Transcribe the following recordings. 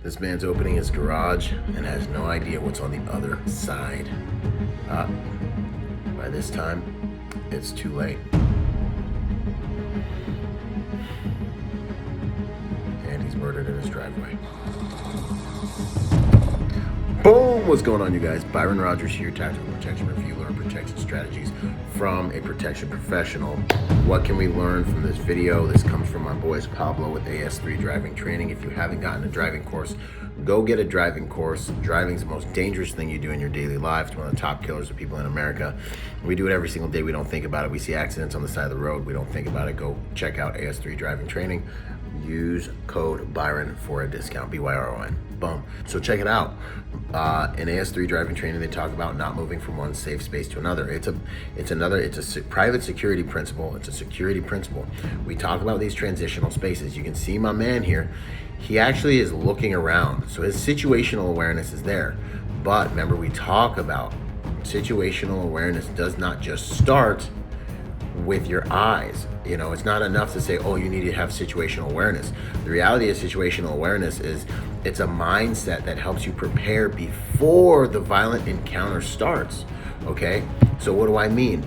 This man's opening his garage and has no idea what's on the other side. By this time, it's too late. And he's murdered in his driveway. Boom! What's going on, you guys? Byron Rodgers here, Tactical Protection Review. Learn protection strategies from a protection professional. What can we learn from this video? This comes from my boys Pablo with AS3 Driving Training. If you haven't gotten a driving course, go get a driving course. Driving is the most dangerous thing you do in your daily life. It's one of the top killers of people in America. We do it every single day. We don't think about it. We see accidents on the side of the road. We don't think about it. Go check out AS3 Driving Training. Use code Byron for a discount, BYRON. Boom. So check it out. In AS3 Driving Training, they talk about not moving from one safe space to another. It's a private security principle. It's a security principle. We talk about these transitional spaces. You can see my man here. He actually is looking around. So his situational awareness is there. But remember, we talk about situational awareness does not just start with your eyes. You know, it's not enough to say, oh, you need to have situational awareness. The reality of situational awareness is it's a mindset that helps you prepare before the violent encounter starts. Okay, so what do I mean?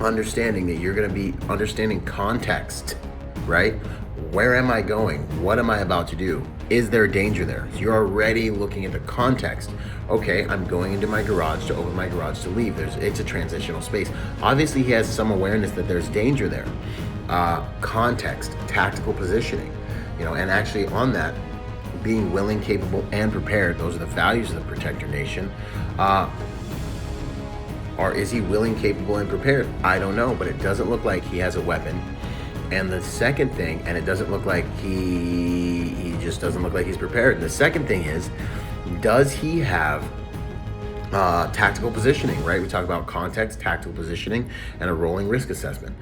Understanding that you're going to be understanding context, right? Where am I going? What am I about to do? Is there danger there? So you're already looking at the context. Okay, I'm going into my garage to open my garage to leave. It's a transitional space. Obviously, he has some awareness that there's danger there. Context, tactical positioning, you know, and actually on that, being willing, capable, and prepared. Those are the values of the Protector Nation. Or is he willing, capable, and prepared? I don't know, but it doesn't look like he has a weapon. And the second thing, and it doesn't look like he just doesn't look like he's prepared. And the second thing is, does he have tactical positioning, right? We talk about context, tactical positioning, and a rolling risk assessment.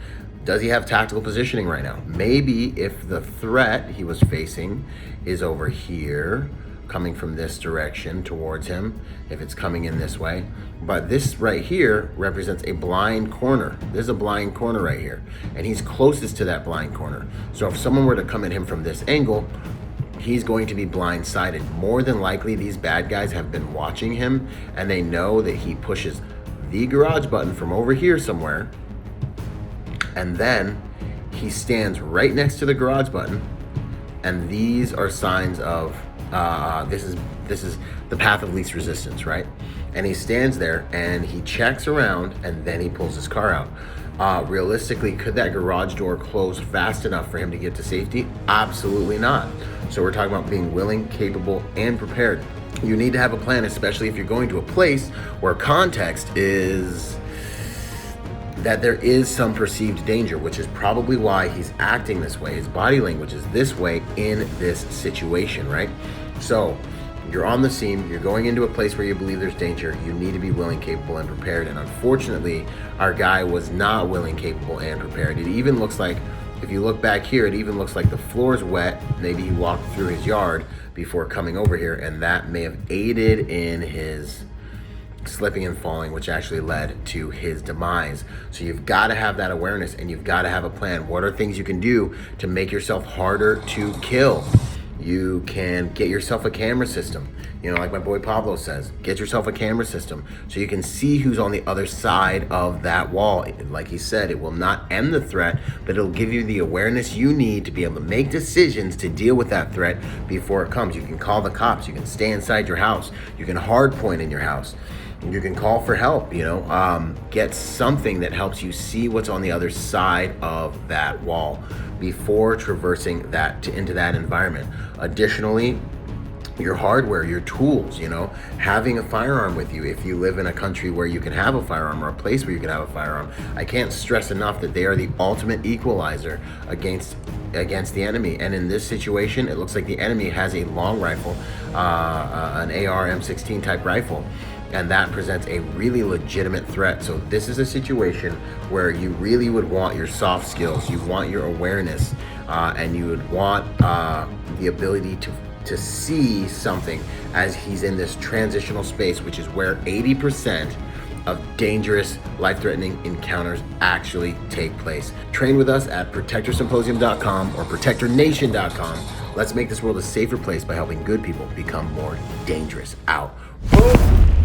Does he have tactical positioning right now? Maybe if the threat he was facing is over here, coming from this direction towards him, if it's coming in this way. But this right here represents a blind corner. There's a blind corner right here, and he's closest to that blind corner. So if someone were to come at him from this angle, he's going to be blindsided. More than likely, these bad guys have been watching him, and they know that he pushes the garage button from over here somewhere, and then he stands right next to the garage button, and these are signs of this is the path of least resistance, right? And he stands there and he checks around and then he pulls his car out. Realistically, could that garage door close fast enough for him to get to safety? Absolutely not. So we're talking about being willing, capable, and prepared. You need to have a plan, especially if you're going to a place where context is that there is some perceived danger, which is probably why he's acting this way. His body language is this way in this situation, right? So you're on the scene, you're going into a place where you believe there's danger, you need to be willing, capable, and prepared. And unfortunately, our guy was not willing, capable, and prepared. It even looks like, if you look back here, it even looks like the floor's wet. Maybe he walked through his yard before coming over here, and that may have aided in his slipping and falling, which actually led to his demise. So you've got to have that awareness, and you've got to have a plan. What are things you can do to make yourself harder to kill? You can get yourself a camera system. You know, like my boy Pablo says, get yourself a camera system so you can see who's on the other side of that wall. Like he said, it will not end the threat, but it'll give you the awareness you need to be able to make decisions to deal with that threat before it comes. You can call the cops. You can stay inside your house. You can hard point in your house. You can call for help, you know, get something that helps you see what's on the other side of that wall before traversing that into that environment. Additionally, your hardware, your tools, you know, having a firearm with you. If you live in a country where you can have a firearm or a place where you can have a firearm, I can't stress enough that they are the ultimate equalizer against the enemy. And in this situation, it looks like the enemy has a long rifle, an AR M16 type rifle. And that presents a really legitimate threat. So this is a situation where you really would want your soft skills, you want your awareness, and you would want the ability to see something as he's in this transitional space, which is where 80% of dangerous, life-threatening encounters actually take place. Train with us at protectorsymposium.com or protectornation.com. Let's make this world a safer place by helping good people become more dangerous. Out. Boom.